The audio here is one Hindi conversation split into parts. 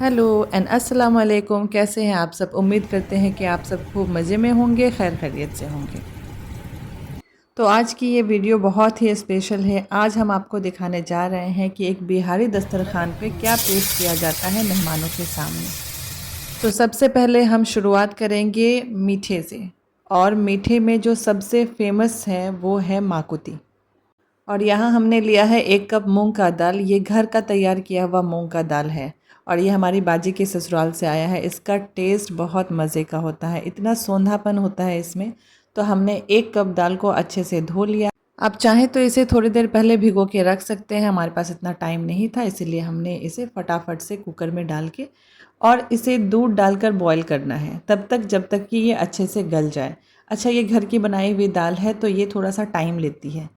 हेलो एंड अस्सलाम वालेकुम। कैसे हैं आप सब? उम्मीद करते हैं कि आप सब खूब मज़े में होंगे, खैर खैरियत से होंगे। तो आज की ये वीडियो बहुत ही स्पेशल है। आज हम आपको दिखाने जा रहे हैं कि एक बिहारी दस्तरखान पे क्या पेश किया जाता है मेहमानों के सामने। तो सबसे पहले हम शुरुआत करेंगे मीठे से, और मीठे में जो सबसे फेमस है वो है माकुती। और यहाँ हमने लिया है 1 कप मूंग का दाल। ये घर का तैयार किया हुआ मूंग का दाल है और ये हमारी बाजी के ससुराल से आया है। इसका टेस्ट बहुत मज़े का होता है, इतना सोंधापन होता है इसमें। तो हमने 1 कप दाल को अच्छे से धो लिया। आप चाहें तो इसे थोड़ी देर पहले भिगो के रख सकते हैं। हमारे पास इतना टाइम नहीं था, इसीलिए हमने इसे फटाफट से कुकर में डाल के और इसे दूध डालकर बॉईल करना है तब तक जब तक कि ये अच्छे से गल जाए। अच्छा, ये घर की बनाई हुई दाल है तो ये थोड़ा सा टाइम लेती है।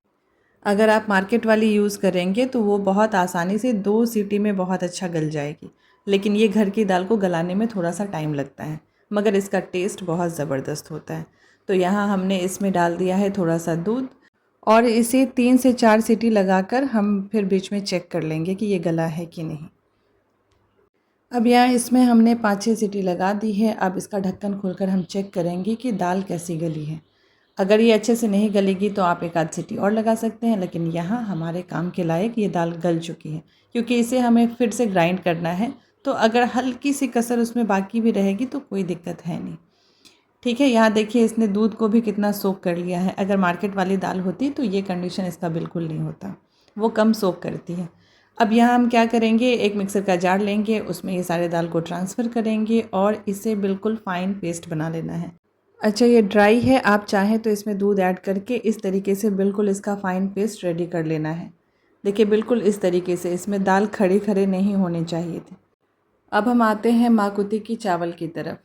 अगर आप मार्केट वाली यूज़ करेंगे तो वो बहुत आसानी से 2 सीटी में बहुत अच्छा गल जाएगी, लेकिन ये घर की दाल को गलाने में थोड़ा सा टाइम लगता है, मगर इसका टेस्ट बहुत ज़बरदस्त होता है। तो यहाँ हमने इसमें डाल दिया है थोड़ा सा दूध और इसे 3 से 4 सीटी लगाकर हम फिर बीच में चेक कर लेंगे कि ये गला है कि नहीं। अब यहाँ इसमें हमने 5-6 सीटी लगा दी है। अब इसका ढक्कन खोलकर हम चेक करेंगे कि दाल कैसी गली है। अगर ये अच्छे से नहीं गलेगी तो आप 1 आध सीटी और लगा सकते हैं, लेकिन यहाँ हमारे काम के लायक ये दाल गल चुकी है, क्योंकि इसे हमें फिर से ग्राइंड करना है। तो अगर हल्की सी कसर उसमें बाकी भी रहेगी तो कोई दिक्कत है नहीं। ठीक है, यहाँ देखिए इसने दूध को भी कितना सोख कर लिया है। अगर मार्केट वाली दाल होती तो ये कंडीशन इसका बिल्कुल नहीं होता, वो कम सोख करती है। अब यहाँ हम क्या करेंगे, एक मिक्सर का जार लेंगे, उसमें ये सारे दाल को ट्रांसफ़र करेंगे और इसे बिल्कुल फ़ाइन पेस्ट बना लेना है। अच्छा, ये ड्राई है, आप चाहें तो इसमें दूध ऐड करके इस तरीके से बिल्कुल इसका फ़ाइन पेस्ट रेडी कर लेना है। देखिए बिल्कुल इस तरीके से, इसमें दाल खड़े खड़े नहीं होने चाहिए थे। अब हम आते हैं माकुती की चावल की तरफ।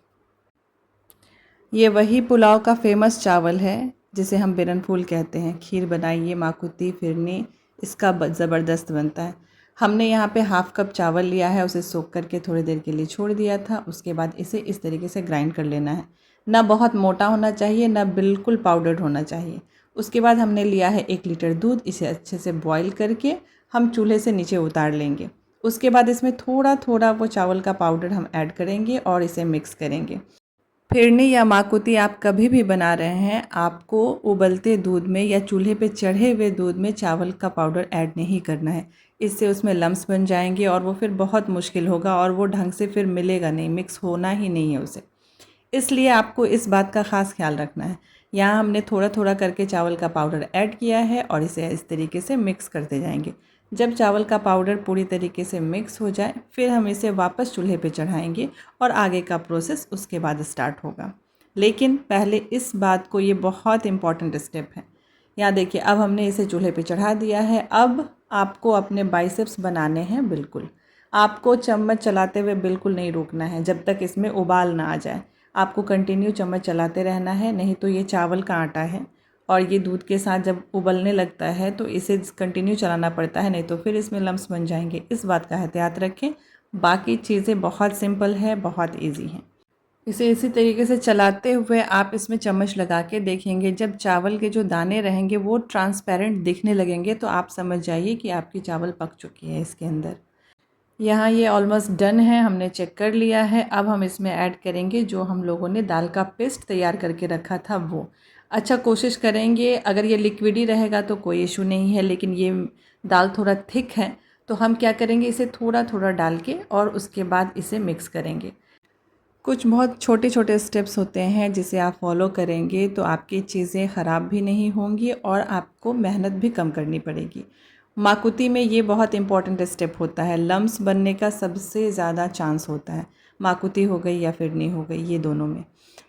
ये वही पुलाव का फेमस चावल है जिसे हम बिरन फूल कहते हैं। खीर बनाइए, माकुती, फिरनी, इसका ज़बरदस्त बनता है। हमने यहाँ पे हाफ़ कप चावल लिया है, उसे सोख करके थोड़ी देर के लिए छोड़ दिया था। उसके बाद इसे इस तरीके से ग्राइंड कर लेना है। ना बहुत मोटा होना चाहिए, ना बिल्कुल पाउडर्ड होना चाहिए। उसके बाद हमने लिया है 1 लीटर दूध, इसे अच्छे से बॉईल करके हम चूल्हे से नीचे उतार लेंगे। उसके बाद इसमें थोड़ा थोड़ा वो चावल का पाउडर हम ऐड करेंगे और इसे मिक्स करेंगे। फिरनी या माकुती आप कभी भी बना रहे हैं, आपको उबलते दूध में या चूल्हे पे चढ़े हुए दूध में चावल का पाउडर ऐड नहीं करना है। इससे उसमें लम्स बन जाएंगे और वो फिर बहुत मुश्किल होगा और वो ढंग से फिर मिलेगा नहीं, मिक्स होना ही नहीं है उसे। इसलिए आपको इस बात का ख़ास ख्याल रखना है। यहाँ हमने थोड़ा थोड़ा करके चावल का पाउडर ऐड किया है और इसे इस तरीके से मिक्स करते जाएंगे। जब चावल का पाउडर पूरी तरीके से मिक्स हो जाए फिर हम इसे वापस चूल्हे पे चढ़ाएंगे और आगे का प्रोसेस उसके बाद स्टार्ट होगा। लेकिन पहले इस बात को, ये बहुत इंपॉर्टेंट स्टेप है। यहाँ देखिए अब हमने इसे चूल्हे पे चढ़ा दिया है। अब आपको अपने बाइसेप्स बनाने हैं। बिल्कुल आपको चम्मच चलाते हुए बिल्कुल नहीं रोकना है जब तक इसमें उबाल ना आ जाए। आपको कंटिन्यू चम्मच चलाते रहना है, नहीं तो ये चावल का आटा है और ये दूध के साथ जब उबलने लगता है तो इसे कंटिन्यू चलाना पड़ता है, नहीं तो फिर इसमें लम्स बन जाएंगे। इस बात का एहतियात रखें। बाकी चीज़ें बहुत सिंपल है, बहुत ईजी हैं। इसे इसी तरीके से चलाते हुए आप इसमें चम्मच लगा के देखेंगे। जब चावल के जो दाने रहेंगे वो ट्रांसपेरेंट दिखने लगेंगे तो आप समझ जाइए कि आपकी चावल पक चुकी है इसके अंदर। यहाँ ये ऑलमोस्ट डन है, हमने चेक कर लिया है। अब हम इसमें ऐड करेंगे जो हम लोगों ने दाल का पेस्ट तैयार करके रखा था वो। अच्छा, कोशिश करेंगे अगर ये लिक्विड ही रहेगा तो कोई इशू नहीं है, लेकिन ये दाल थोड़ा थिक है तो हम क्या करेंगे, इसे थोड़ा थोड़ा डाल के और उसके बाद इसे मिक्स करेंगे। कुछ बहुत छोटे छोटे स्टेप्स होते हैं जिसे आप फॉलो करेंगे तो आपकी चीज़ें ख़राब भी नहीं होंगी और आपको मेहनत भी कम करनी पड़ेगी। माकुती में ये बहुत इंपॉर्टेंट स्टेप होता है। लम्स बनने का सबसे ज़्यादा चांस होता है, माकुती हो गई या फिरनी हो गई, ये दोनों में।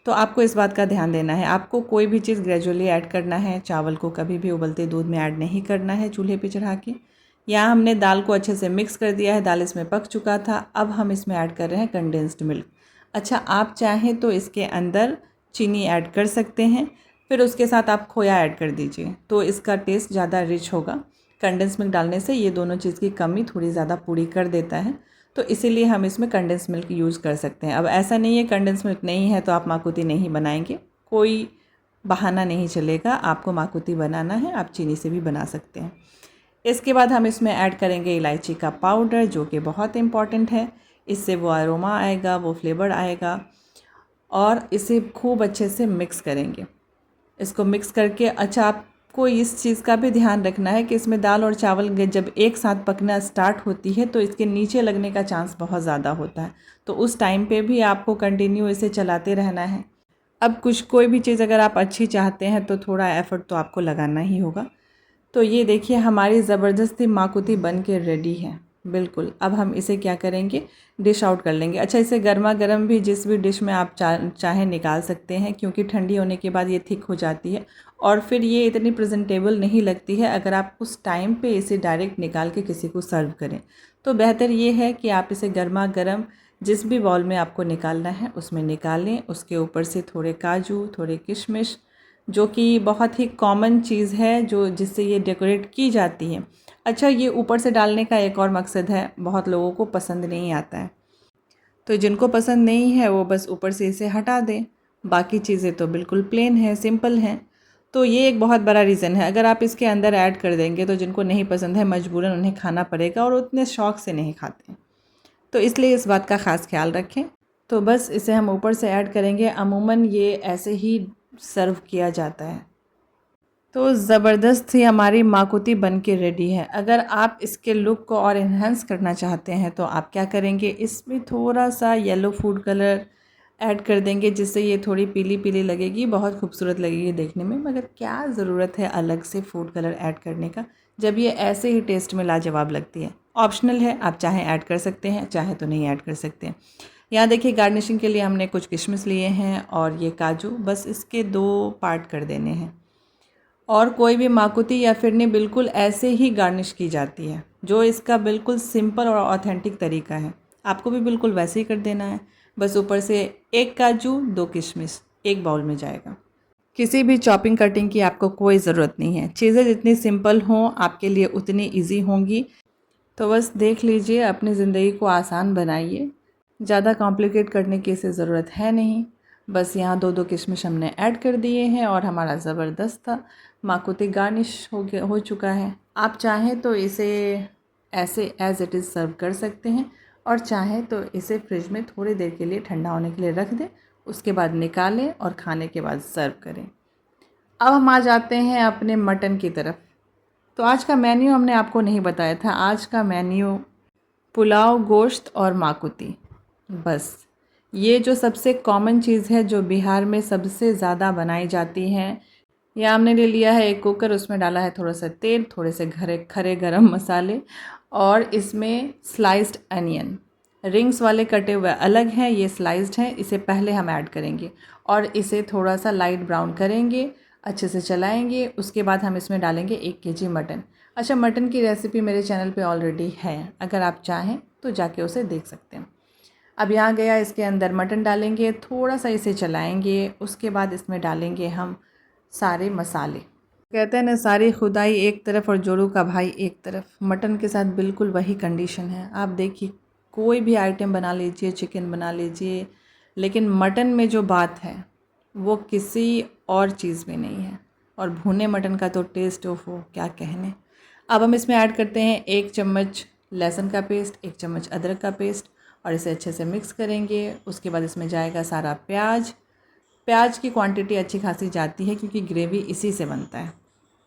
तो आपको इस बात का ध्यान देना है। आपको कोई भी चीज़ ग्रेजुअली ऐड करना है, चावल को कभी भी उबलते दूध में ऐड नहीं करना है चूल्हे पे चढ़ा के। यहाँ हमने दाल को अच्छे से मिक्स कर दिया है, दाल इसमें पक चुका था। अब हम इसमें ऐड कर रहे हैं कंडेंस्ड मिल्क। अच्छा, आप चाहें तो इसके अंदर चीनी ऐड कर सकते हैं, फिर उसके साथ आप खोया ऐड कर दीजिए तो इसका टेस्ट ज़्यादा रिच होगा। कंडेंस मिल्क डालने से ये दोनों चीज़ की कमी थोड़ी ज़्यादा पूरी कर देता है, तो इसीलिए हम इसमें कंडेंस मिल्क यूज़ कर सकते हैं। अब ऐसा नहीं है कंडेंस मिल्क नहीं है तो आप माकुती नहीं बनाएंगे, कोई बहाना नहीं चलेगा। आपको माकुती बनाना है, आप चीनी से भी बना सकते हैं। इसके बाद हम इसमें ऐड करेंगे इलायची का पाउडर, जो कि बहुत इम्पॉर्टेंट है। इससे वो अरोमा आएगा, वो फ्लेवर आएगा। और इसे खूब अच्छे से मिक्स करेंगे। इसको मिक्स करके अच्छा, आपको इस चीज़ का भी ध्यान रखना है कि इसमें दाल और चावल जब एक साथ पकना स्टार्ट होती है तो इसके नीचे लगने का चांस बहुत ज़्यादा होता है। तो उस टाइम पे भी आपको कंटिन्यू इसे चलाते रहना है। अब कोई भी चीज़ अगर आप अच्छी चाहते हैं तो थोड़ा एफ़र्ट तो आपको लगाना ही होगा। तो ये देखिए हमारी ज़बरदस्ती माकुती बन के रेडी है। बिल्कुल, अब हम इसे क्या करेंगे, डिश आउट कर लेंगे। अच्छा, इसे गर्मा गर्म भी जिस भी डिश में आप चाहें निकाल सकते हैं, क्योंकि ठंडी होने के बाद ये थिक हो जाती है और फिर ये इतनी प्रेजेंटेबल नहीं लगती है अगर आप उस टाइम पे इसे डायरेक्ट निकाल के किसी को सर्व करें। तो बेहतर ये है कि आप इसे गर्मा गर्म जिस भी बाउल में आपको निकालना है उसमें निकालें। उसके ऊपर से थोड़े काजू, थोड़े किशमिश, जो कि बहुत ही कॉमन चीज़ है जो जिससे ये डेकोरेट की जाती है। अच्छा, ये ऊपर से डालने का एक और मकसद है, बहुत लोगों को पसंद नहीं आता है, तो जिनको पसंद नहीं है वो बस ऊपर से इसे हटा दें। बाकी चीज़ें तो बिल्कुल प्लेन है, सिंपल हैं। तो ये एक बहुत बड़ा रीज़न है। अगर आप इसके अंदर ऐड कर देंगे तो जिनको नहीं पसंद है मजबूरन उन्हें खाना पड़ेगा और उतने शौक़ से नहीं खाते। तो इसलिए इस बात का ख़ास ख्याल रखें। तो बस इसे हम ऊपर से ऐड करेंगे। अमूमन ये ऐसे ही सर्व किया जाता है। तो ज़बरदस्त सी हमारी माकुती बन के रेडी है। अगर आप इसके लुक को और इन्हेंस करना चाहते हैं तो आप क्या करेंगे, इसमें थोड़ा सा येलो फूड कलर ऐड कर देंगे, जिससे ये थोड़ी पीली पीली लगेगी, बहुत खूबसूरत लगेगी देखने में। मगर क्या ज़रूरत है अलग से फूड कलर ऐड करने का, जब ये ऐसे ही टेस्ट में लाजवाब लगती है। ऑप्शनल है, आप चाहें ऐड कर सकते हैं, चाहे तो नहीं ऐड कर सकते हैं। यहाँ देखिए गार्निशिंग के लिए हमने कुछ किशमिश लिए हैं और ये काजू, बस इसके 2 पार्ट कर देने हैं। और कोई भी माकुती या फिरनी बिल्कुल ऐसे ही गार्निश की जाती है, जो इसका बिल्कुल सिंपल और ऑथेंटिक तरीका है। आपको भी बिल्कुल वैसे ही कर देना है। बस ऊपर से 1 काजू, 2 किशमिश एक बाउल में जाएगा। किसी भी चॉपिंग कटिंग की आपको कोई ज़रूरत नहीं है। चीज़ें जितनी सिंपल हों आपके लिए उतनी ईजी होंगी। तो बस देख लीजिए, अपनी ज़िंदगी को आसान बनाइए। ज़्यादा कॉम्प्लिकेट करने की इसे ज़रूरत है नहीं। बस यहाँ 2-2 किशमिश हमने ऐड कर दिए हैं और हमारा ज़बरदस्त था माकुती गार्निश हो चुका है। आप चाहें तो इसे ऐसे एज़ इट इज़ सर्व कर सकते हैं और चाहें तो इसे फ्रिज में थोड़ी देर के लिए ठंडा होने के लिए रख दें, उसके बाद निकालें और खाने के बाद सर्व करें। अब हम आ जाते हैं अपने मटन की तरफ। तो आज का मेन्यू हमने आपको नहीं बताया था। आज का मेन्यू पुलाव, गोश्त और माकुती। बस ये जो सबसे कॉमन चीज़ है, जो बिहार में सबसे ज़्यादा बनाई जाती हैं। यह हमने ले लिया है एक कुकर, उसमें डाला है थोड़ा सा तेल, थोड़े से खड़े गरम मसाले और इसमें स्लाइस्ड अनियन। रिंग्स वाले कटे हुए अलग हैं, ये स्लाइस्ड हैं। इसे पहले हम ऐड करेंगे और इसे थोड़ा सा लाइट ब्राउन करेंगे, अच्छे से चलाएंगे। उसके बाद हम इसमें डालेंगे 1 केजी मटन। अच्छा, मटन की रेसिपी मेरे चैनल पे ऑलरेडी है, अगर आप चाहें तो जाके उसे देख सकते हैं। अब यहाँ गया, इसके अंदर मटन डालेंगे, थोड़ा सा इसे चलाएंगे। उसके बाद इसमें डालेंगे हम सारे मसाले। कहते हैं ना, सारी खुदाई एक तरफ और जोरू का भाई एक तरफ। मटन के साथ बिल्कुल वही कंडीशन है। आप देखिए, कोई भी आइटम बना लीजिए, चिकन बना लीजिए, लेकिन मटन में जो बात है वो किसी और चीज़ में नहीं है। और भुने मटन का तो टेस्ट हो क्या कहने। अब हम इसमें ऐड करते हैं 1 चम्मच लहसुन का पेस्ट, 1 चम्मच अदरक का पेस्ट और इसे अच्छे से मिक्स करेंगे। उसके बाद इसमें जाएगा सारा प्याज की क्वांटिटी अच्छी खासी जाती है क्योंकि ग्रेवी इसी से बनता है।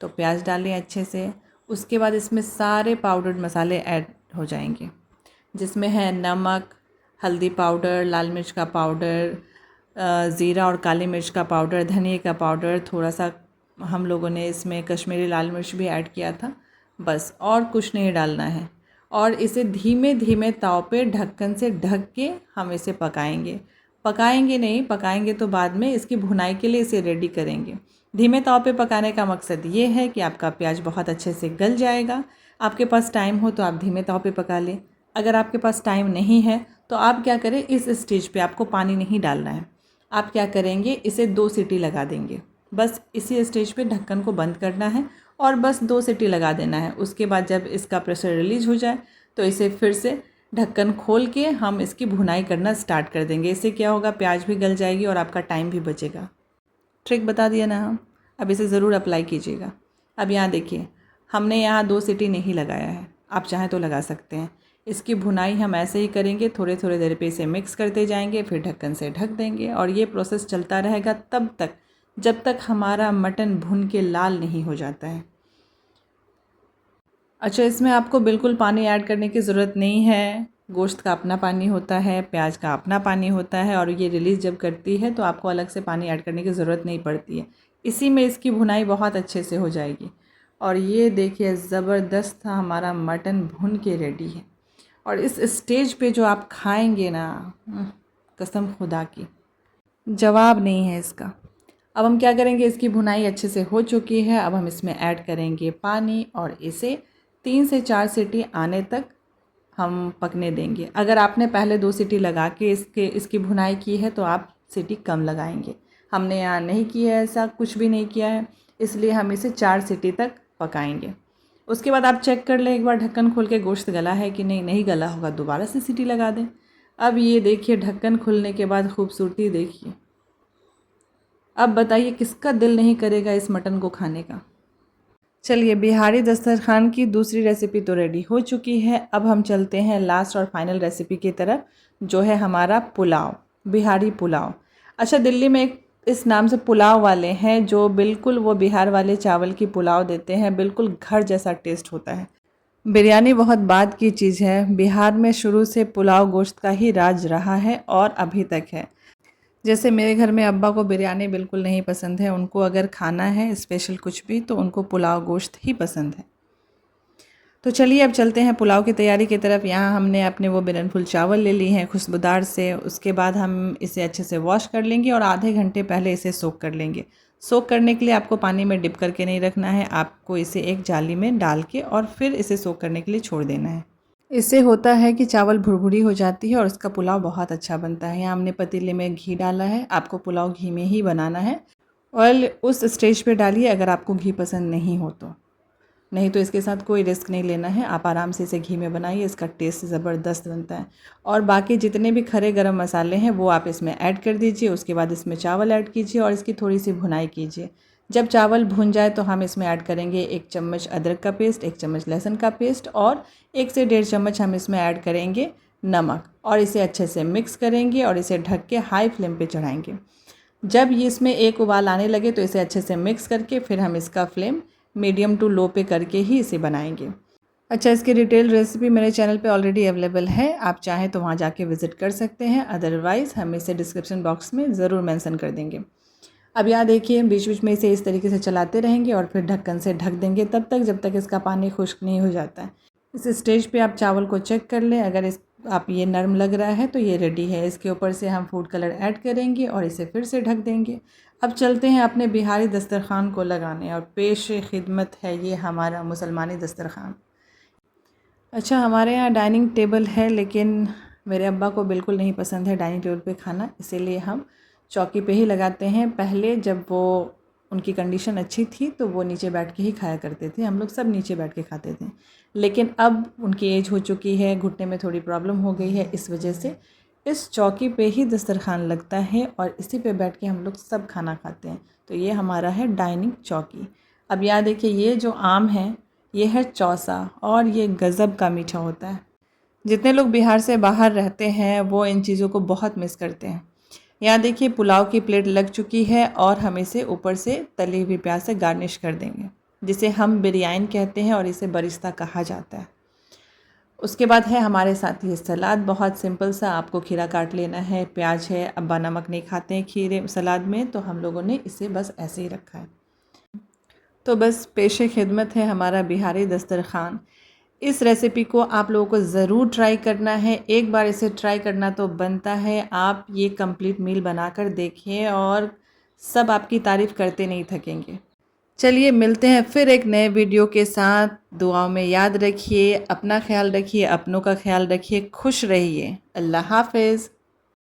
तो प्याज डालें अच्छे से। उसके बाद इसमें सारे पाउडर्ड मसाले ऐड हो जाएंगे, जिसमें है नमक, हल्दी पाउडर, लाल मिर्च का पाउडर, ज़ीरा और काली मिर्च का पाउडर, धनिया का पाउडर, थोड़ा सा हम लोगों ने इसमें कश्मीरी लाल मिर्च भी ऐड किया था। बस और कुछ नहीं डालना है। और इसे धीमे धीमे ताव पे ढक्कन से ढक के हम इसे पकाएंगे तो बाद में इसकी भुनाई के लिए इसे रेडी करेंगे। धीमे ताव पे पकाने का मकसद ये है कि आपका प्याज बहुत अच्छे से गल जाएगा। आपके पास टाइम हो तो आप धीमे ताव पे पका लें। अगर आपके पास टाइम नहीं है तो आप क्या करें, इस स्टेज पे आपको पानी नहीं डालना है। आप क्या करेंगे, इसे 2 सीटी लगा देंगे। बस इसी स्टेज पे ढक्कन को बंद करना है और बस 2 सीटी लगा देना है। उसके बाद जब इसका प्रेशर रिलीज़ हो जाए तो इसे फिर से ढक्कन खोल के हम इसकी भुनाई करना स्टार्ट कर देंगे। इससे क्या होगा, प्याज भी गल जाएगी और आपका टाइम भी बचेगा। ट्रिक बता दिया ना हम, अब इसे ज़रूर अप्लाई कीजिएगा। अब यहाँ देखिए, हमने यहाँ 2 सीटी नहीं लगाया है, आप चाहें तो लगा सकते हैं। इसकी भुनाई हम ऐसे ही करेंगे, थोड़े थोड़े देर पे इसे मिक्स करते जाएंगे, फिर ढक्कन से ढक देंगे और ये प्रोसेस चलता रहेगा तब तक जब तक हमारा मटन भुन के लाल नहीं हो जाता है। अच्छा, इसमें आपको बिल्कुल पानी ऐड करने की ज़रूरत नहीं है। गोश्त का अपना पानी होता है, प्याज का अपना पानी होता है और ये रिलीज़ जब करती है तो आपको अलग से पानी ऐड करने की ज़रूरत नहीं पड़ती है। इसी में इसकी भुनाई बहुत अच्छे से हो जाएगी। और ये देखिए ज़बरदस्त हमारा मटन भुन के रेडी है। और इस स्टेज पे जो आप खाएंगे ना, कसम खुदा की जवाब नहीं है इसका। अब हम क्या करेंगे, इसकी भुनाई अच्छे से हो चुकी है। अब हम इसमें ऐड करेंगे पानी और इसे 3 से 4 सीटी आने तक हम पकने देंगे। अगर आपने पहले 2 सीटी लगा के इसकी भुनाई की है तो आप सीटी कम लगाएंगे। हमने यहाँ नहीं किया है, ऐसा कुछ भी नहीं किया है, इसलिए हम इसे 4 सीटी तक पकाएंगे। उसके बाद आप चेक कर लें एक बार ढक्कन खोल के, गोश्त गला है कि नहीं। नहीं गला होगा दोबारा से सीटी लगा दें। अब ये देखिए ढक्कन खुलने के बाद खूबसूरती देखिए। अब बताइए किसका दिल नहीं करेगा इस मटन को खाने का। चलिए, बिहारी दस्तरखान की दूसरी रेसिपी तो रेडी हो चुकी है। अब हम चलते हैं लास्ट और फाइनल रेसिपी की तरफ, जो है हमारा पुलाव, बिहारी पुलाव। अच्छा, दिल्ली में एक इस नाम से पुलाव वाले हैं जो बिल्कुल वो बिहार वाले चावल की पुलाव देते हैं, बिल्कुल घर जैसा टेस्ट होता है। बिरयानी बहुत बाद की चीज़ है। बिहार में शुरू से पुलाव गोश्त का ही राज रहा है और अभी तक है। जैसे मेरे घर में अब्बा को बिरयानी बिल्कुल नहीं पसंद है, उनको अगर खाना है स्पेशल कुछ भी तो उनको पुलाव गोश्त ही पसंद है। तो चलिए अब चलते हैं पुलाव की तैयारी की तरफ। यहाँ हमने अपने वो बिरनफुल चावल ले ली हैं खुशबूदार से। उसके बाद हम इसे अच्छे से वॉश कर लेंगे और आधे घंटे पहले इसे सोक कर लेंगे। सोक करने के लिए आपको पानी में डिप करके नहीं रखना है, आपको इसे एक जाली में डाल के और फिर इसे सोक करने के लिए छोड़ देना है। इससे होता है कि चावल भुरभुरी हो जाती है और उसका पुलाव बहुत अच्छा बनता है। यहाँ हमने पतीले में घी डाला है, आपको पुलाव घी में ही बनाना है। ऑयल उस स्टेज पे डालिए अगर आपको घी पसंद नहीं हो तो, नहीं तो इसके साथ कोई रिस्क नहीं लेना है। आप आराम से इसे घी में बनाइए, इसका टेस्ट ज़बरदस्त बनता है। और बाकी जितने भी खड़े गरम मसाले हैं वो आप इसमें ऐड कर दीजिए। उसके बाद इसमें चावल ऐड कीजिए और इसकी थोड़ी सी भुनाई कीजिए। जब चावल भुन जाए तो हम इसमें ऐड करेंगे 1 चम्मच अदरक का पेस्ट, 1 चम्मच लहसुन का पेस्ट और 1 से 1.5 चम्मच हम इसमें ऐड करेंगे नमक और इसे अच्छे से मिक्स करेंगे और इसे ढक के हाई फ्लेम पे चढ़ाएंगे। जब ये इसमें एक उबाल आने लगे तो इसे अच्छे से मिक्स करके फिर हम इसका फ्लेम मीडियम टू लो पे करके ही इसे बनाएंगे। अच्छा, इसकी डिटेल रेसिपी मेरे चैनल पे ऑलरेडी अवेलेबल है, आप चाहें तो वहाँ जाके विज़िट कर सकते हैं, अदरवाइज़ हम इसे डिस्क्रिप्शन बॉक्स में ज़रूर मेंशन कर देंगे। अब यहाँ देखिए बीच बीच में इसे इस तरीके से चलाते रहेंगे और फिर ढक्कन से ढक देंगे तब तक जब तक इसका पानी खुश्क नहीं हो जाता है। इस स्टेज पे आप चावल को चेक कर लें, अगर आप ये नरम लग रहा है तो ये रेडी है। इसके ऊपर से हम फूड कलर ऐड करेंगे और इसे फिर से ढक देंगे। अब चलते हैं अपने बिहारी दस्तरखान को लगाने और पेश खिदमत है ये हमारा मुसलमानी दस्तरखान। अच्छा, हमारे यहाँ डाइनिंग टेबल है लेकिन मेरे अब्बा को बिल्कुल नहीं पसंद है डाइनिंग टेबल पे खाना, इसीलिए हम चौकी पे ही लगाते हैं। पहले जब वो उनकी कंडीशन अच्छी थी तो वो नीचे बैठ के ही खाया करते थे, हम लोग सब नीचे बैठ के खाते थे। लेकिन अब उनकी एज हो चुकी है, घुटने में थोड़ी प्रॉब्लम हो गई है, इस वजह से इस चौकी पे ही दस्तरखान लगता है और इसी पे बैठ के हम लोग सब खाना खाते हैं। तो ये हमारा है डाइनिंग चौकी। अब यहाँ देखिए ये जो आम है ये है चौसा और ये गज़ब का मीठा होता है। जितने लोग बिहार से बाहर रहते हैं वो इन चीज़ों को बहुत मिस करते हैं। यहाँ देखिए पुलाव की प्लेट लग चुकी है और हम इसे ऊपर से तली हुई प्याज से गार्निश कर देंगे, जिसे हम बिरयानी कहते हैं और इसे बरिस्ता कहा जाता है। उसके बाद है हमारे साथ ये सलाद, बहुत सिंपल सा, आपको खीरा काट लेना है, प्याज है, अब्बा नमक नहीं खाते हैं खीरे सलाद में तो हम लोगों ने इसे बस ऐसे ही रखा है। तो बस पेशे खिदमत है हमारा बिहारी दस्तरखान। इस रेसिपी को आप लोगों को ज़रूर ट्राई करना है, एक बार इसे ट्राई करना तो बनता है। आप ये कंप्लीट मील बनाकर देखिए और सब आपकी तारीफ़ करते नहीं थकेंगे। चलिए मिलते हैं फिर एक नए वीडियो के साथ। दुआओं में याद रखिए, अपना ख्याल रखिए, अपनों का ख्याल रखिए, खुश रहिए। अल्लाह हाफ़िज़।